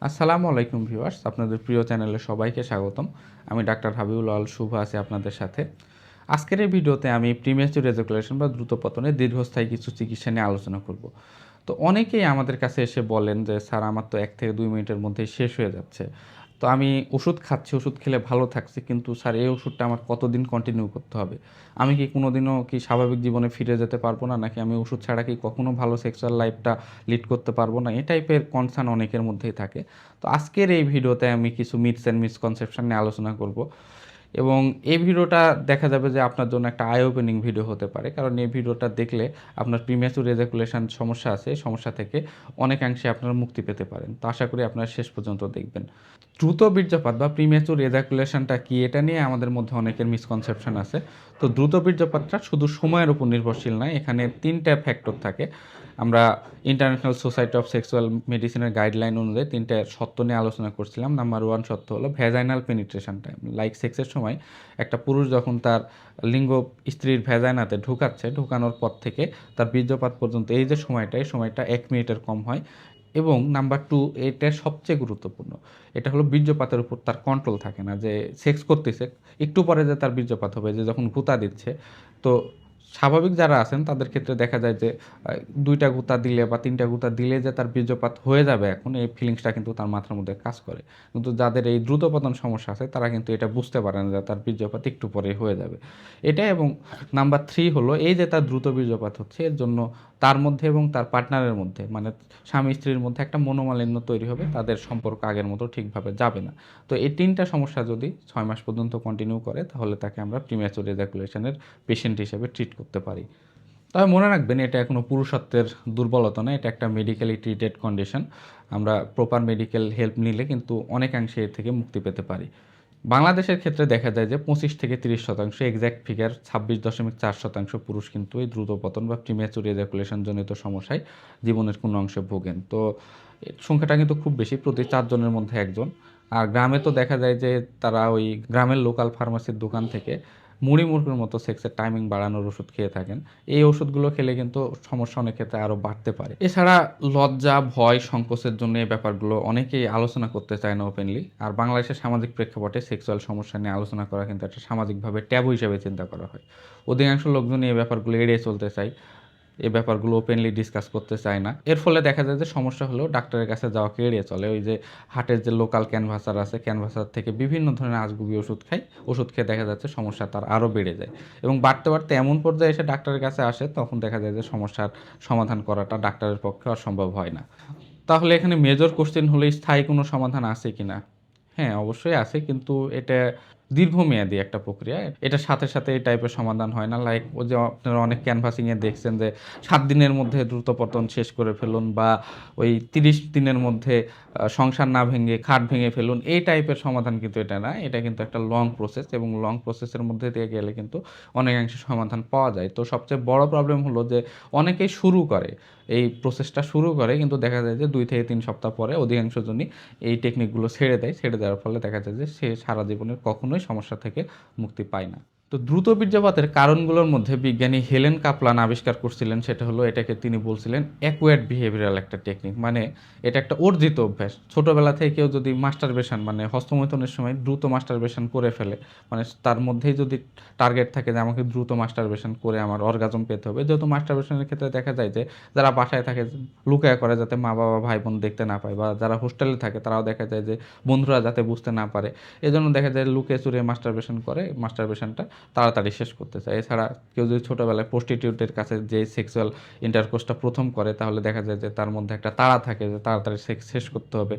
আসসালামু আলাইকুম ভিউয়ার্স, আপনাদের প্রিয় চ্যানেলে সবাইকে স্বাগতম। আমি ডাক্তার হাবিবুল আল শুভ আছি আপনাদের সাথে। আজকের এই ভিডিওতে আমি প্রিমেচুর এজাকুলেশন বা দ্রুত পতনে দীর্ঘস্থায়ী কিছু চিকিৎসা নিয়ে আলোচনা করব। তো অনেকেই আমাদের কাছে এসে বলেন যে স্যার আমার তো 1 থেকে 2 মিনিটের মধ্যেই শেষ হয়ে যাচ্ছে। তো আমি ওষুধ খাচ্ছি, ওষুধ খেলে ভালো থাকছি, কিন্তু স্যার এই ওষুধটা আমার কতদিন কন্টিনিউ করতে হবে? আমি কি কোনোদিনও কি স্বাভাবিক জীবনে ফিরে যেতে পারবো না? নাকি আমি ওষুধ ছাড়া কি কখনো ভালো সেক্সুয়াল লাইফটা লিড করতে পারবো না? এই টাইপের কনসার্ন অনেকের মধ্যেই থাকে। তো আজকের এই ভিডিওতে আমি কিছু মিথস অ্যান্ড মিসকনসেপশন নিয়ে আলোচনা করব এবং এই ভিডিওটা দেখা যাবে যে আপনার জন্য একটা আই ওপেনিং ভিডিও হতে পারে, কারণ এই ভিডিওটা দেখলে আপনার প্রিম্যাচুর এজাকুলেশন সমস্যা আছে, এই সমস্যা থেকে অনেকাংশে আপনারা মুক্তি পেতে পারেন। তো আশা করি আপনারা শেষ পর্যন্ত দেখবেন। দ্রুত বীর্যপাত বা প্রিম্যাচুর এজাকুলেশনটা কি, এটা নিয়ে আমাদের মধ্যে অনেকের মিসকনসেপশন আছে। তো দ্রুত বীর্যপাতটা শুধু সময়ের উপর নির্ভরশীল নয়, এখানে 3টা ফ্যাক্টর থাকে। আমরা ইন্টারন্যাশনাল সোসাইটি অফ সেক্সুয়াল মেডিসিনের গাইডলাইন অনুযায়ী 3টে সত্য নিয়ে আলোচনা করছিলাম। নাম্বার 1 সত্য হলো ভ্যাজাইনাল পেনিট্রেশন টাইম। লাইক সেক্সের সময় একটা পুরুষ যখন তার লিঙ্গ স্ত্রীর ভ্যাজাইনাতে ঢুকানোর পর থেকে তার বীর্যপাত পর্যন্ত এই যে সময়টা, এই সময়টা 1 মিনিটের কম হয়। এবং নাম্বার 2, এটা সবচেয়ে গুরুত্বপূর্ণ, এটা হলো বীর্যপাতের উপর তার কন্ট্রোল থাকে না, যে সেক্স করতেছে একটু পরে যে তার বীর্যপাত হবে, যে যখন গুঁতা দিচ্ছে। তো স্বাভাবিক যারা আছেন তাদের ক্ষেত্রে দেখা যায় যে 2টা গুঁতা দিলে বা 3টা গুঁতা দিলে যে তার বীর্যপাত হয়ে যাবে, এখন এই ফিলিংসটা কিন্তু তার মাথার মধ্যে কাজ করে। কিন্তু যাদের এই দ্রুত পতন সমস্যা আছে তারা কিন্তু এটা বুঝতে পারে না যে তার বীর্যপাত একটু পরেই হয়ে যাবে এটা। এবং নাম্বার 3 হলো এই যে তার দ্রুত বীর্যপাত হচ্ছে, এর জন্য তার মধ্যে এবং তার পার্টনারের মধ্যে, মানে স্বামী স্ত্রীর মধ্যে একটা মনোমালিন্য তৈরি হবে, তাদের সম্পর্ক আগের মতো ঠিকভাবে যাবে না। তো এই 3টা সমস্যা যদি 6 মাস পর্যন্ত কন্টিনিউ করে, তাহলে তাকে আমরা প্রিম্যাচুর এজাকুলেশনের পেশেন্ট হিসেবে ট্রিট করতে পারি। তবে মনে রাখবেন, এটা কোনো পুরুষত্বের দুর্বলতা নয়, এটা একটা মেডিকেলি ট্রিটেড কন্ডিশন। আমরা প্রপার মেডিকেল হেল্প নিলে কিন্তু অনেকাংশে এর থেকে মুক্তি পেতে পারি। বাংলাদেশের ক্ষেত্রে দেখা যায় যে 25 থেকে 30%, এক্স্যাক্ট ফিগার 26.4% পুরুষ কিন্তু এই দ্রুত পতন বা প্রিম্যাচুর এজাকুলেশন জনিত সমস্যায় জীবনের কোনো অংশে ভোগেন। তো সংখ্যাটা কিন্তু খুব বেশি, প্রতি 4 জনের মধ্যে 1 জন। আর গ্রামে তো দেখা যায় যে তারা ওই গ্রামের লোকাল ফার্মাসির দোকান থেকে মুড়ি মুড়কির মতো সেক্সের টাইমিং বাড়ানোর ওষুধ খেয়ে থাকেন। এই ওষুধগুলো খেলে কিন্তু সমস্যা অনেক ক্ষেত্রে আরও বাড়তে পারে। এছাড়া লজ্জা, ভয়, সংকোচের জন্য এই ব্যাপারগুলো অনেকেই আলোচনা করতে চায় না ওপেনলি। আর বাংলাদেশের সামাজিক প্রেক্ষাপটে সেক্সুয়াল সমস্যা নিয়ে আলোচনা করা কিন্তু একটা সামাজিকভাবে ট্যাবু হিসেবে চিন্তা করা হয়। অধিকাংশ লোকজনই এই ব্যাপারগুলো এড়িয়ে চলতে চায়, এই ব্যাপারগুলো ওপেনলি ডিসকাস করতে চায় না। এর ফলে দেখা যায় যে সমস্যা হলেও ডাক্তারের কাছে যাওয়াকে এড়িয়ে চলে। ওই যে হাটের যে লোকাল ক্যানভাসার আছে, ক্যানভাসার থেকে বিভিন্ন ধরনের আজগুবি ওষুধ খায়, ওষুধ খেয়ে দেখা যাচ্ছে সমস্যা তার আরও বেড়ে যায় এবং বাড়তে বাড়তে এমন পর্যায়ে এসে ডাক্তারের কাছে আসে, তখন দেখা যায় যে সমস্যার সমাধান করাটা ডাক্তারের পক্ষে অসম্ভব হয় না। তাহলে এখানে মেজর কোশ্চেন হলো স্থায়ী কোনো সমাধান আছে কিনা? হ্যাঁ, অবশ্যই আছে, কিন্তু এটা দীর্ঘমেয়াদী একটা প্রক্রিয়া। এটার সাথে, সাথে এই টাইপের সমাধান হয় না। লাইক ওই যে আপনারা অনেক ক্যানভাসিং এ দেখছেন যে ৭ দিনের মধ্যে দ্রুত পতন শেষ করে ফেলুন, বা ওই ৩০ দিনের মধ্যে সংসার না ভেঙে খাট ভেঙে ফেলুন। এই টাইপের সমাধান কিন্তু এটা না। এটা কিন্তু একটা লং প্রসেস এবং লং প্রসেসের মধ্যে দিয়ে গেলে কিন্তু অনেকাংশে সমাধান পাওয়া যায়। তো সবচেয়ে বড় প্রবলেম হলো যে অনেকেই শুরু করে, এই প্রসেসটা শুরু করে, কিন্তু দেখা যায় যে ২ থেকে ৩ সপ্তাহ পরে অধিকাংশ জনই এই টেকনিকগুলো ছেড়ে দেয়। ছেড়ে দেওয়ার ফলে দেখা যায় যে সে সারা জীবনের কখনোই সমস্যা থেকে মুক্তি পায় না। তো দ্রুত বীর্যপাতের কারণগুলোর মধ্যে বিজ্ঞানী হেলেন কাপলান আবিষ্কার করছিলেন, সেটা হলো এটাকে তিনি বলছিলেন অ্যাকোয়ার্ড বিহেভিয়ারাল একটা টেকনিক। মানে এটা একটা অর্জিত অভ্যাস। ছোটোবেলা থেকে কেউ যদি মাস্টারবেশন, মানে হস্তমৈথুনের সময় দ্রুত মাস্টারবেশন করে ফেলে, মানে তার মধ্যেই যদি টার্গেট থাকে যে আমাকে দ্রুত মাস্টারবেশন করে আমার অর্গাজম পেতে হবে, যেহেতু মাস্টারবেশনের ক্ষেত্রে দেখা যায় যে যারা বাসায় থাকে লুকায়া করে যাতে মা বাবা ভাই বোন দেখতে না পায়, বা যারা হোস্টেলে থাকে তারাও দেখা যায় যে বন্ধুরা যাতে বুঝতে না পারে, এজন্য দেখা যায় লুকিয়ে চুরিয়ে মাস্টারবেশন করে, মাস্টারবেশনটা তাড়াতাড়ি শেষ করতে চায়। এছাড়া কেউ যদি ছোটোবেলায় প্রস্টিটিউটের কাছে যে সেক্সুয়াল ইন্টারকোর্সটা প্রথম করে, তাহলে দেখা যায় যে তার মধ্যে একটা তাড়া থাকে যে তাড়াতাড়ি সেক্স শেষ করতে হবে।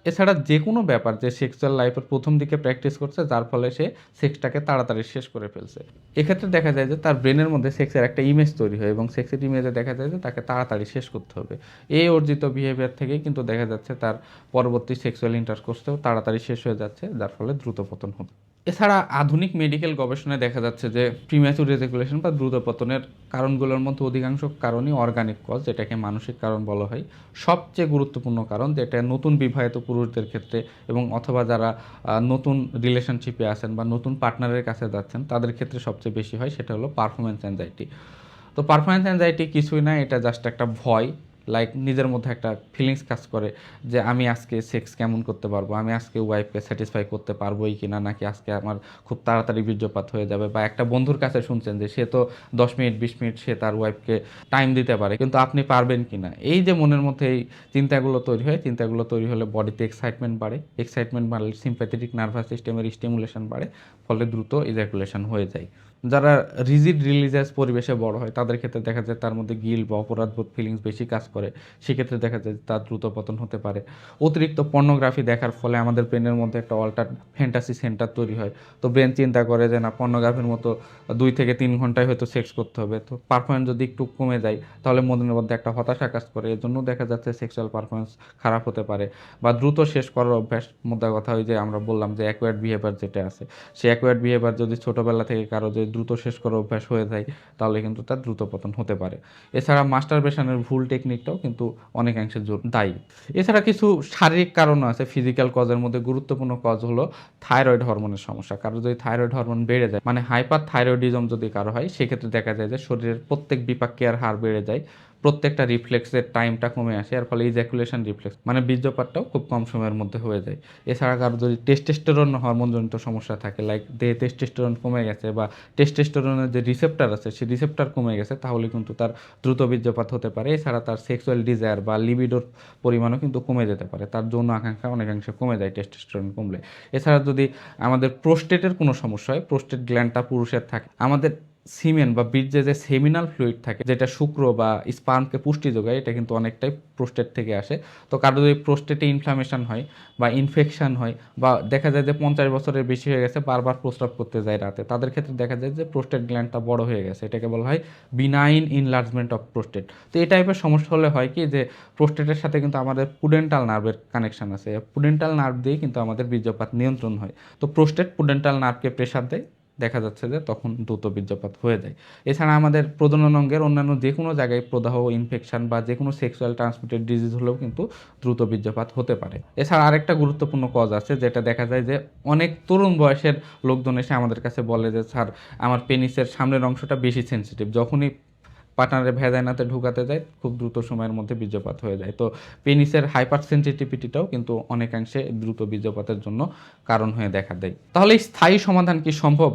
এছাড়া যে কোনো ব্যাপার যে সেক্সুয়াল লাইফের প্রথম দিকে প্র্যাকটিস করছে, যার ফলে সে সেক্সটাকে তাড়াতাড়ি শেষ করে ফেলছে। এক্ষেত্রে দেখা যায় যে তার ব্রেনের মধ্যে সেক্সের একটা ইমেজ তৈরি হয় এবং সেক্সের ইমেজে দেখা যায় যে তাকে তাড়াতাড়ি শেষ করতে হবে। এই অর্জিত বিহেভিয়ার থেকেই কিন্তু দেখা যাচ্ছে তার পরবর্তী সেক্সুয়াল ইন্টারকোর্সটাও তাড়াতাড়ি শেষ হয়ে যাচ্ছে, যার ফলে দ্রুত পতন হচ্ছে। এছাড়া আধুনিক মেডিকেল গবেষণায় দেখা যাচ্ছে যে প্রিম্যাচুর রেজিকুলেশন বা দ্রুত পতনের কারণগুলোর মধ্যে অধিকাংশ কারণই অর্গানিক কজ, যেটাকে মানসিক কারণ বলা হয়। সবচেয়ে গুরুত্বপূর্ণ কারণ, যেটা নতুন বিবাহিত পুরুষদের ক্ষেত্রে এবং অথবা যারা নতুন রিলেশনশিপে আছেন বা নতুন পার্টনারের কাছে যাচ্ছেন, তাদের ক্ষেত্রে সবচেয়ে বেশি হয়, সেটা হলো পারফরমেন্স অ্যাংজাইটি। তো পারফরমেন্স অ্যাংজাইটি কিছুই না, এটা জাস্ট একটা ভয়। লাইক নিজের মধ্যে একটা ফিলিংস কাজ করে যে আমি আজকে সেক্স কেমন করতে পারবো, আমি আজকে ওয়াইফকে স্যাটিসফাই করতে পারবোই কি না, নাকি আজকে আমার খুব তাড়াতাড়ি বীর্যপাত হয়ে যাবে। বা একটা বন্ধুর কাছে শুনছেন যে সে তো 10 মিনিট 20 মিনিট সে তার ওয়াইফকে টাইম দিতে পারে, কিন্তু আপনি পারবেন কি না। এই যে মনের মধ্যে এই চিন্তাগুলো তৈরি হয়, চিন্তাগুলো তৈরি হলে বডিতে এক্সাইটমেন্ট বাড়ে, এক্সাইটমেন্ট বাড়লে সিম্প্যাথেটিক নার্ভাস সিস্টেমের স্টিমুলেশন বাড়ে, ফলে দ্রুত ইজাকুলেশন হয়ে যায়। যারা রিজিড রিলিজিয়াস পরিবেশে বড় হয় তাদের ক্ষেত্রে দেখা যায় তার মধ্যে গিল্ট বা অপরাধবোধ ফিলিংস বেশি কাজ করে, সেক্ষেত্রে দেখা যায় তার দ্রুত পতন হতে পারে। অতিরিক্ত পর্নোগ্রাফি দেখার ফলে আমাদের ব্রেনের মধ্যে একটা অল্টার ফ্যান্টাসি সেন্টার তৈরি হয়। তো ব্রেন চিন্তা করে যে না, পর্নোগ্রাফির মতো 2 থেকে 3 ঘন্টায় হয়তো সেক্স করতে হবে, তো পারফরমেন্স যদি একটু কমে যায় তাহলে মনের মধ্যে একটা হতাশা কাজ করে, এর জন্য দেখা যাচ্ছে সেক্সুয়াল পারফরমেন্স খারাপ হতে পারে। বা দ্রুত শেষ করার অভ্যাস, মোদ্দা কথা ওই যে আমরা বললাম যে অ্যাকোয়ার্ড বিহেভিয়ার যেটা আছে, সেই অ্যাকোয়ার্ড বিহেভিয়ার যদি ছোটোবেলা থেকে কারো যদি দ্রুত শেষ করার অভ্যাস হয়ে যায় তাহলে কিন্তু তার দ্রুত পতন হতে পারে। এছাড়া মাস্টারবেশনের ভুল টেকনিকটাও কিন্তু অনেকাংশে দায়ী। এছাড়া কিছু শারীরিক কারণও আছে। ফিজিক্যাল কজের মধ্যে গুরুত্বপূর্ণ কজ হলো থাইরয়েড হরমোনের সমস্যা। কারো যদি থাইরয়েড হরমোন বেড়ে যায়, মানে হাইপার থাইরয়েডিজম যদি কারো হয়, সেক্ষেত্রে দেখা যায় যে শরীরের প্রত্যেক বিপাকীয়ার হার বেড়ে যায়, প্রত্যেকটা রিফ্লেক্সের টাইমটা কমে আসে, এর ফলে ইজ্যাকুলেশন রিফ্লেক্স মানে বীর্যপাতটাও খুব কম সময়ের মধ্যে হয়ে যায়। এছাড়া কারো যদি টেস্টোস্টেরন হরমোনজনিত সমস্যা থাকে, লাইক দেহে টেস্টোস্টেরন কমে গেছে বা টেস্টোস্টেরনের যে রিসেপ্টার আছে সেই রিসেপ্টার কমে গেছে, তাহলে কিন্তু তার দ্রুত বীর্যপাত হতে পারে। এছাড়া তার সেক্সুয়াল ডিজায়ার বা লিবিডোর পরিমাণও কিন্তু কমে যেতে পারে, তার যৌন আকাঙ্ক্ষা অনেকাংশে কমে যায় টেস্টোস্টেরন কমলে। এছাড়া যদি আমাদের প্রোস্টেটের কোনো সমস্যা হয়, প্রোস্টেট গ্ল্যান্ডটা পুরুষের থাকে, আমাদের সিমেন বা বীর্যে যে সেমিনাল ফ্লুইড থাকে যেটা শুক্র বা স্পার্মকে পুষ্টি যোগায়, এটা কিন্তু অনেকটাই প্রোস্টেট থেকে আসে। তো কারো যদি প্রোস্টেটে ইনফ্লামেশন হয় বা ইনফেকশন হয়, বা দেখা যায় যে 50 বছরের বেশি হয়ে গেছে, বারবার প্রস্রাব করতে যায় রাতে, তাদের ক্ষেত্রে দেখা যায় যে প্রোস্টেট গ্ল্যান্ডটা বড় হয়ে গেছে, এটাকে বলা হয় বিনাইন ইনলার্জমেন্ট অফ প্রোস্টেট। তো এই টাইপের সমস্যা হলে হয় কি যে প্রোস্টেটের সাথে কিন্তু আমাদের পুডেন্টাল নার্ভের কানেকশন আছে, পুডেন্টাল নার্ভ দিয়ে কিন্তু আমাদের বীর্যপাত নিয়ন্ত্রণ হয়। তো প্রোস্টেট পুডেন্টাল নার্ভকে প্রেসার দেয়, দেখা যাচ্ছে যে তখন দ্রুত বীর্যপাত হয়ে যায়। এছাড়া আমাদের প্রজনন অঙ্গের অন্যান্য যে কোনো জায়গায় প্রদাহ, ইনফেকশন বা যে কোনো সেক্সুয়াল ট্রান্সমিটেড ডিজিজ হলেও কিন্তু দ্রুত বীর্যপাত হতে পারে। এছাড়া আরেকটা গুরুত্বপূর্ণ কজ আছে, যেটা দেখা যায় যে অনেক তরুণ বয়সের লোকজন এসে আমাদের কাছে বলে যে স্যার, আমার পেনিসের সামনের অংশটা বেশি সেন্সিটিভ, যখনই পার্টনারের ভেজাইনাতে ঢুকাতে যায় খুব দ্রুত সময়ের মধ্যে বীর্যপাত হয়ে যায়। তো পেনিসের হাইপার সেন্সিটিভিটিটাও কিন্তু অনেকাংশে দ্রুত বীর্যপাতের জন্য কারণ হয়ে দেখা দেয়। তাহলে স্থায়ী সমাধান কি সম্ভব?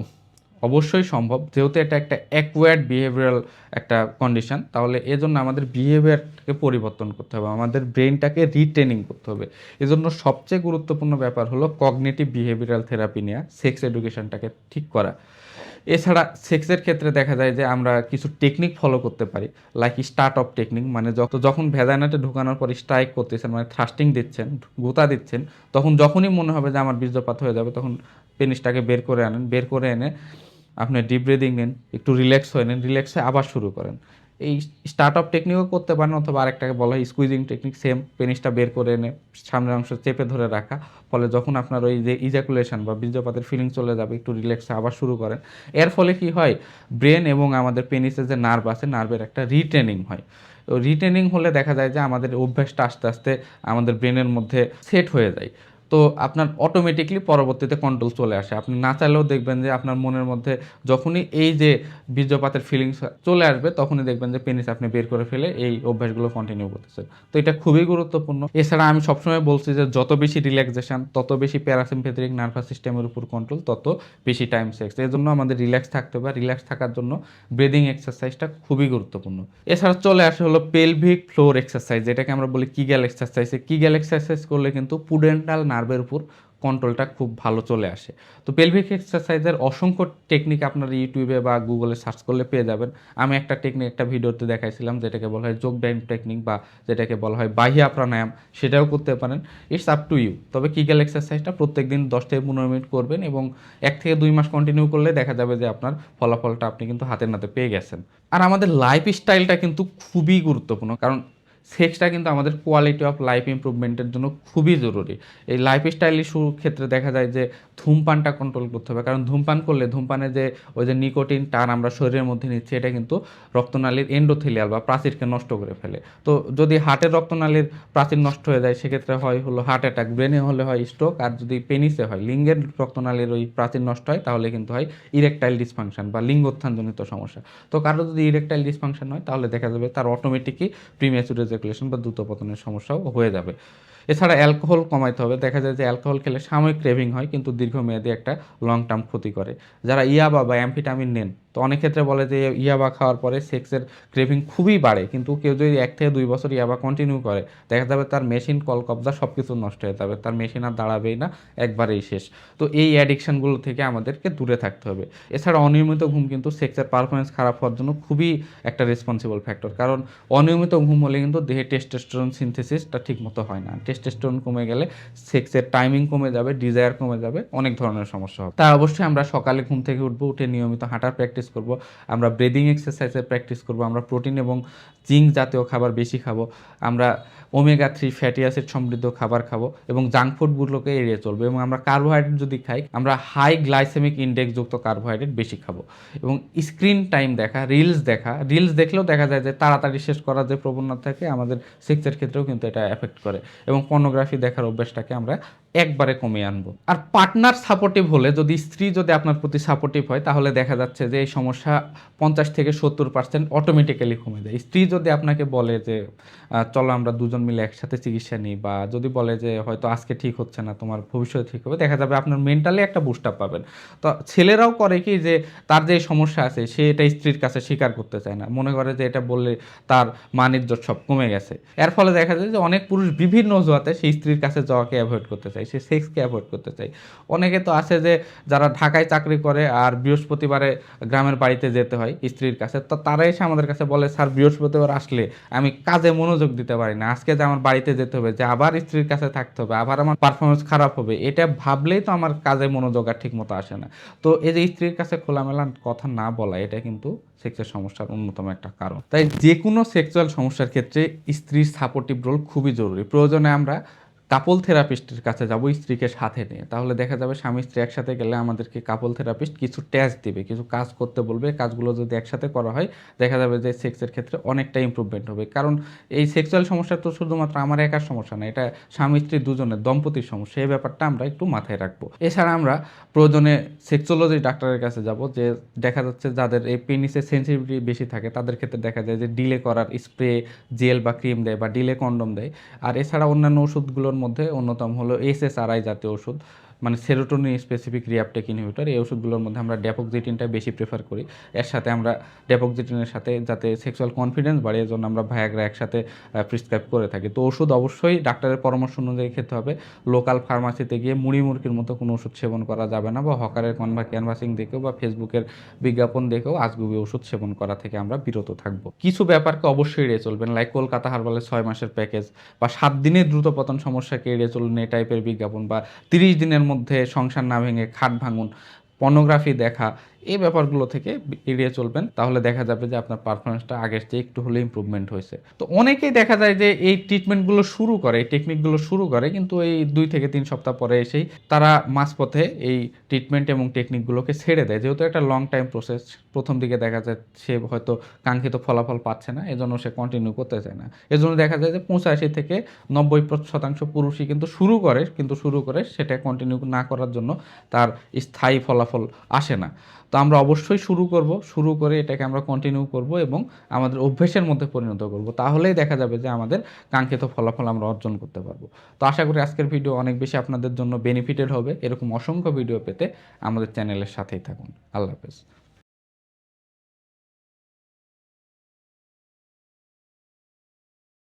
অবশ্যই সম্ভব, যেহেতু এটা একটা অ্যাকোয়ার্ড বিহেভিয়ারাল একটা কন্ডিশন, তাহলে এজন্য আমাদের বিহেভিয়ারকে পরিবর্তন করতে হবে, আমাদের ব্রেনটাকে রিট্রেনিং করতে হবে। এজন্য সবচেয়ে গুরুত্বপূর্ণ ব্যাপার হলো কগনিটিভ বিহেভিয়ারাল থেরাপি নেওয়া, সেক্স এডুকেশনটাকে ঠিক করা। এছাড়া সেক্সের ক্ষেত্রে দেখা যায় যে আমরা কিছু টেকনিক ফলো করতে পারি, লাইক স্টার্ট অফ টেকনিক, মানে যখন ভেজাইনাতে ঢুকানোর পর স্ট্রাইক করতেছেন, মানে থ্রাস্টিং দিচ্ছেন, গোতা দিচ্ছেন, তখন যখনই মনে হবে যে আমার বীর্যপাত হয়ে যাবে, তখন পেনিসটাকে বের করে আনেন, বের করে এনে আপনি ডিপ ব্রিদিং নিন, একটু রিল্যাক্স হয়ে নিন, রিল্যাক্স হয়ে আবার শুরু করেন। এই স্টার্ট আপ টেকনিকও করতে পারেন, অথবা আরেকটাকে বলা হয় স্কুইজিং টেকনিক, সেম পেনিসটা বের করে এনে সামনের অংশ চেপে ধরে রাখা, ফলে যখন আপনার ওই যে ইজাকুলেশন বা বীর্যপাতের ফিলিং চলে যাবে, একটু রিল্যাক্সে আবার শুরু করেন। এর ফলে কি হয়, ব্রেন এবং আমাদের পেনিসের যে নার্ভ আছে, নার্ভের একটা রিট্রেনিং হয়। রিট্রেনিং হলে দেখা যায় যে আমাদের অভ্যাসটা আস্তে আস্তে আমাদের ব্রেনের মধ্যে সেট হয়ে যায়। তো আপনার অটোমেটিকলি পরবর্তীতে কন্ট্রোল চলে আসে, আপনি না চাইলেও দেখবেন যে আপনার মনের মধ্যে যখনই এই যে বীর্যপাতের ফিলিংস চলে আসবে, তখনই দেখবেন যে পেনিস আপনি বের করে ফেলে এই অভ্যাসগুলো কন্টিনিউ করতেছেন। তো এটা খুবই গুরুত্বপূর্ণ। এছাড়া আমি সবসময় বলছি যে যত বেশি রিল্যাক্সেশন, তত বেশি প্যারাসিম্প্যাথেটিক নার্ভাস সিস্টেমের উপর কন্ট্রোল, তত বেশি টাইম সেক্স। এর জন্য আমাদের রিল্যাক্স থাকতে হবে, রিল্যাক্স থাকার জন্য ব্রিদিং এক্সারসাইজটা খুবই গুরুত্বপূর্ণ। এছাড়া চলে আসে হলো পেলভিক ফ্লোর এক্সারসাইজ, যেটাকে আমরা বলি কিগেল এক্সারসাইজ। কিগেল এক্সারসাইজ করলে কিন্তু পুডেন্টাল নার্ভের উপর কন্ট্রোলটা খুব ভালো চলে আসে। তো পেলভিক এক্সারসাইজের অসংখ্য টেকনিক আপনারা ইউটিউবে বা গুগলে সার্চ করলে পেয়ে যাবেন। আমি একটা টেকনিক একটা ভিডিওতে দেখাইছিলাম, যেটাকে বলা হয় যোগ ব্যায়াম টেকনিক বা যেটাকে বলা হয় বাহ্যা প্রাণায়াম, সেটাও করতে পারেন। It's up to you. তবে কিগেল এক্সারসাইজটা প্রত্যেকদিন 10 থেকে 15 মিনিট করবেন, এবং 1 থেকে 2 মাস কন্টিনিউ করলে দেখা যাবে যে আপনার ফলাফলটা আপনি কিন্তু হাতে নাতে পেয়ে গেছেন। আর আমাদের লাইফ স্টাইলটা কিন্তু খুবই গুরুত্বপূর্ণ, কারণ সেক্সটা কিন্তু আমাদের কোয়ালিটি অফ লাইফ ইমপ্রুভমেন্টের জন্য খুবই জরুরি। এই লাইফ স্টাইল ইস্যুর ক্ষেত্রে দেখা যায় যে ধূমপানটা কন্ট্রোল করতে হবে, কারণ ধূমপান করলে ধূমপানে যে ওই যে নিকোটিন টান আমরা শরীরের মধ্যে নিচ্ছি, এটা কিন্তু রক্তনালীর এন্ডোথেলিয়াল বা প্রাচীরকে নষ্ট করে ফেলে। তো যদি হার্টের রক্তনালীর প্রাচীর নষ্ট হয়ে যায়, সেক্ষেত্রে হয় হলো হার্ট অ্যাটাক, ব্রেনে হলে হয় স্ট্রোক, আর যদি পেনিসে হয়, লিঙ্গের রক্তনালীর ওই প্রাচীর নষ্ট হয়, তাহলে কিন্তু হয় ইরেকটাইল ডিসফাংশন বা লিঙ্গোত্থানজনিত সমস্যা। তো কারো যদি ইরেকটাইল ডিসফাংশন হয়, তাহলে দেখা যাবে তার অটোমেটিকই প্রিমেচুর রেজাকুলেশন বা দ্রুত পতনের সমস্যাও হয়ে যাবে। এছাড়া অ্যালকোহল কমাইতে হবে। দেখা যায় যে অ্যালকোহল খেলে সাময়িক ক্রেভিং হয় কিন্তু দীর্ঘমেয়াদী একটা লং টার্ম ক্ষতি করে। যারা ইয়াবা বা অ্যাম্ফিটামিন নেন, তো অনেক ক্ষেত্রে বলে যে ইয়াবা খাওয়ার পরে সেক্সের ক্রেভিং খুবই বাড়ে, কিন্তু কেউ যদি 1 থেকে 2 বছর ইয়াবা কন্টিনিউ করে, দেখা যাবে তার মেশিন, কলকব্জা সব কিছু নষ্ট হয়ে যাবে, তার মেশিন আর দাঁড়াবেই না, একবারেই শেষ। তো এই অ্যাডিকশানগুলো থেকে আমাদেরকে দূরে থাকতে হবে। এছাড়া অনিয়মিত ঘুম কিন্তু সেক্সের পারফরমেন্স খারাপ হওয়ার জন্য খুবই একটা রেসপন্সিবল ফ্যাক্টর, কারণ অনিয়মিত ঘুম হলে কিন্তু দেহে টেস্টোস্টেরন সিনথেসিসটা ঠিকমতো হয় না। টেস্টোস্টেরন কমে গেলে সেক্সের টাইমিং কমে যাবে, ডিজায়ার কমে যাবে, অনেক ধরনের সমস্যা হবে। তাই অবশ্যই আমরা সকালে ঘুম থেকে উঠবো, উঠে নিয়মিত হাঁটার প্র্যাকটিস করব, আমরা ব্রিদিং এক্সারসাইজের প্র্যাকটিস করব, আমরা প্রোটিন এবং জিঙ্ক জাতীয় খাবার বেশি খাবো, আমরা ওমেগা 3 ফ্যাটি অ্যাসিড সমৃদ্ধ খাবার খাবো এবং জাঙ্ক ফুডগুলোকে এড়িয়ে চলবো। এবং আমরা কার্বোহাইড্রেট যদি খাই, আমরা হাই গ্লাইসেমিক ইন্ডেক্স যুক্ত কার্বোহাইড্রেট বেশি খাবো। এবং স্ক্রিন টাইম দেখা, রিলস দেখলেও দেখা যায় যে তাড়াতাড়ি শেষ করার যে প্রবণতা থাকে আমাদের সেক্সের ক্ষেত্রেও কিন্তু এটা এফেক্ট করে। এবং পর্নোগ্রাফি দেখার অভ্যাসটাকে আমরা একবারে কমিয়ে আনবো। আর পার্টনার সাপোর্টিভ হলে, যদি স্ত্রী যদি আপনার প্রতি সাপোর্টিভ হয়, তাহলে দেখা যাচ্ছে যে এই সমস্যা 50 থেকে 70% অটোমেটিক্যালি কমে যায়। স্ত্রী যদি আপনাকে বলে যে চলো আমরা দুজন মিলে একসাথে চিকিৎসা নিই, বা যদি বলে যে হয়তো আজকে ঠিক হচ্ছে না, তোমার ভবিষ্যতে ঠিক হবে, দেখা যাবে আপনার মেন্টালি একটা বুস্ট আপ পাবেন। তো ছেলেরাও করে কি, যে তার যে সমস্যা আছে সে এটা স্ত্রীর কাছে স্বীকার করতে চায় না, মনে করে যে এটা বললে তার মান ইজ্জত সব কমে গেছে। এর ফলে দেখা যায় যে অনেক পুরুষ বিভিন্ন অজুহাতে সেই স্ত্রীর কাছে যাওয়াকে অ্যাভয়েড করতে চায়, সে সেক্সকে অ্যাভয়েড করতে চায়। অনেকে তো আছে যে যারা ঢাকায় চাকরি করে আর বৃহস্পতিবারে গ্রামের বাড়িতে যেতে হয় স্ত্রীর কাছে, তো তারা এসে আমাদের কাছে বলে, স্যার বৃহস্পতিবার আসলে আমি কাজে মনোযোগ দিতে পারি না, আজকে যে আমার বাড়িতে যেতে হবে, যে আবার স্ত্রীর কাছে থাকতে হবে, আবার আমার পারফরমেন্স খারাপ হবে, এটা ভাবলেই তো আমার কাজে মনোযোগ আর ঠিক মতো আসে না। তো এই যে স্ত্রীর কাছে খোলামেলা কথা না বলা, এটা কিন্তু সেক্সের সমস্যার অন্যতম একটা কারণ। তাই যে কোনো সেক্সুয়াল সমস্যার ক্ষেত্রে স্ত্রীর সাপোর্টিভ রোল খুবই জরুরি। প্রয়োজনে আমরা কাপল থেরাপিস্টের কাছে যাব স্ত্রীকে সাথে নিয়ে, তাহলে দেখা যাবে স্বামী স্ত্রী একসাথে গেলে আমাদেরকে কাপল থেরাপিস্ট কিছু টেস্ট দিবে, কিছু কাজ করতে বলবে, কাজগুলো যদি একসাথে করা হয় দেখা যাবে যে সেক্সের ক্ষেত্রে অনেকটা ইম্প্রুভমেন্ট হবে। কারণ এই সেক্সুয়াল সমস্যা তো শুধুমাত্র আমার একার সমস্যা না, এটা স্বামী স্ত্রী দুজনের দম্পতির সমস্যা, এই ব্যাপারটা আমরা একটু মাথায় রাখবো। এছাড়া আমরা প্রয়োজনে সেক্সোলজি ডাক্তারের কাছে যাব, যে দেখা যাচ্ছে যাদের এই পেনিসের সেন্সিটিভিটি বেশি থাকে তাদের ক্ষেত্রে দেখা যায় যে ডিলে করার স্প্রে, জেল বা ক্রিম দেয়, বা ডিলে কন্ডম দেয়। আর এছাড়া অন্যান্য ওষুধগুলোর মধ্যে অন্যতম হলো SSRI জাতীয় ওষুধ, মানে সেরোটোনিন স্পেসিফিক রিঅ্যাপটেক ইনহিবিটর। এই ওষুধগুলোর মধ্যে আমরা ড্যাপোক্সিটিনটা বেশি প্রেফার করি। এর সাথে আমরা ড্যাপোক্সিটিনের সাথে যাতে সেক্সুয়াল কনফিডেন্স বাড়ে, এর জন্য আমরা ভায়াগ্রা একসাথে প্রিসক্রাইব করে থাকি। তো ওষুধ অবশ্যই ডাক্তারের পরামর্শ অনুযায়ী খেতে হবে। লোকাল ফার্মাসিতে গিয়ে মুড়ি মুরগির মতো কোনো ওষুধ সেবন করা যাবে না, বা হকারের ক্যানভাসিং দেখেও বা ফেসবুকের বিজ্ঞাপন দেখেও আজগুবি ওষুধ সেবন করা থেকে আমরা বিরত থাকবো। কিছু ব্যাপারকে অবশ্যই এড়িয়ে চলবেন, লাইক কলকাতা হারবালের 6 মাসের প্যাকেজ, বা 7 দিনের দ্রুত পতন সমস্যাকে এড়িয়ে চলুন এই টাইপের বিজ্ঞাপন, বা 30 দিনের মধ্যে সংসার না ভেঙে খাট ভাঙুন, পর্নোগ্রাফি দেখা, এই ব্যাপারগুলো থেকে এড়িয়ে চলবেন। তাহলে দেখা যাবে যে আপনার পারফরমেন্সটা আগের চেয়ে একটু হলে ইম্প্রুভমেন্ট হয়েছে। তো অনেকেই দেখা যায় যে এই ট্রিটমেন্টগুলো শুরু করে, এই টেকনিকগুলো শুরু করে, কিন্তু এই 2 থেকে 3 সপ্তাহ পরে এসেই তারা মাঝপথে এই ট্রিটমেন্ট এবং টেকনিকগুলোকে ছেড়ে দেয়, যেহেতু একটা লং টাইম প্রসেস। প্রথম দিকে দেখা যায় সে হয়তো কাঙ্ক্ষিত ফলাফল পাচ্ছে না, এজন্য সে কন্টিনিউ করতে চায় না। এজন্য দেখা যায় যে 85 থেকে 90% পুরুষই কিন্তু শুরু করে সেটা কন্টিনিউ না করার জন্য তার স্থায়ী ফলাফল আসে না। তো আমরা অবশ্যই শুরু করে এটাকে আমরা কন্টিনিউ করব এবং আমাদের অভ্যেসের মধ্যে পরিণত করব, তাহলেই দেখা যাবে যে আমাদের কাঙ্ক্ষিত ফলাফল আমরা অর্জন করতে পারবো। তো আশা করি আজকের ভিডিও অনেক বেশি আপনাদের জন্য বেনিফিটেড হবে। এরকম অসংখ্য ভিডিও পেতে আমাদের চ্যানেলের সাথেই থাকুন। আল্লাহ হাফেজ।